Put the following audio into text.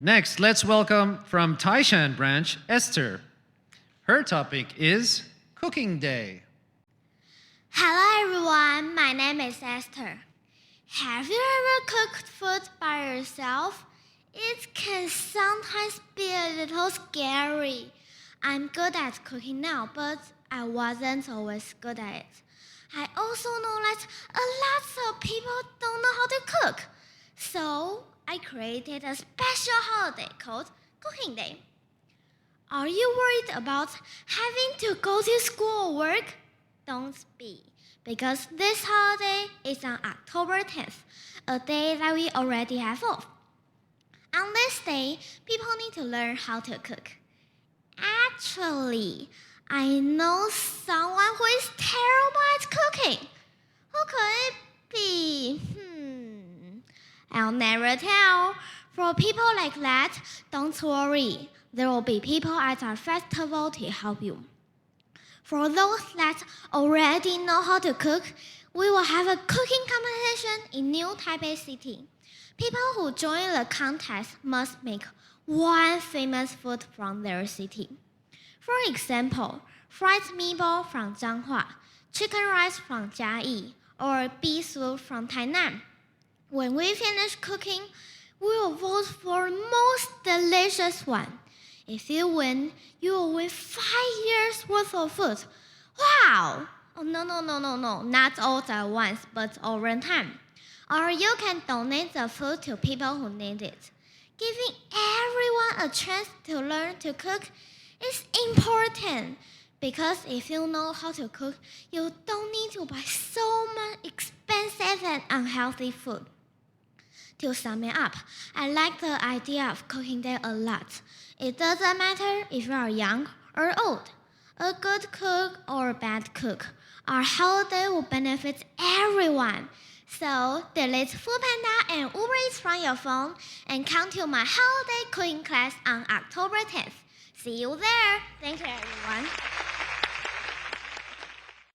Next, let's welcome from Taishan branch, Esther. Her topic is Cooking Day. Hello everyone, my name is Esther. Have you ever cooked food by yourself? It can sometimes be a little scary. I'm good at cooking now, but I wasn't always good at it. I also know that a lot of people don't know how to cook. So I created a special holiday called Cooking Day. Are you worried about having to go to school or work? Don't be, because this holiday is on October 10th, a day that we already have off. On this day, people need to learn how to cook. Actually, I know someone who is terrible at cooking. Who could it be? I'll never tell. For people like that, don't worry. There will be people at our festival to help you. For those that already know how to cook, we will have a cooking competition in New Taipei City. People who join the contest must make one famous food from their city. For example, fried meatball from Zhanghua, chicken rice from Jiayi, or bee soup from Tainan. When we finish cooking, we will vote for the most delicious one. If you win, you will win 5 years worth of food. Wow! Oh, no, not all at once, but over time. Or you can donate the food to people who need it. Giving everyone a chance to learn to cook is important, because if you know how to cook, you don't need to buy so much expensive and unhealthy food. To sum it up, I like the idea of Cooking Day a lot. It doesn't matter if you are young or old, a good cook or a bad cook. Our holiday will benefit everyone. So delete Foodpanda and Uber Eats from your phone and come to my holiday cooking class on October 10th. See you there. Thank you, everyone.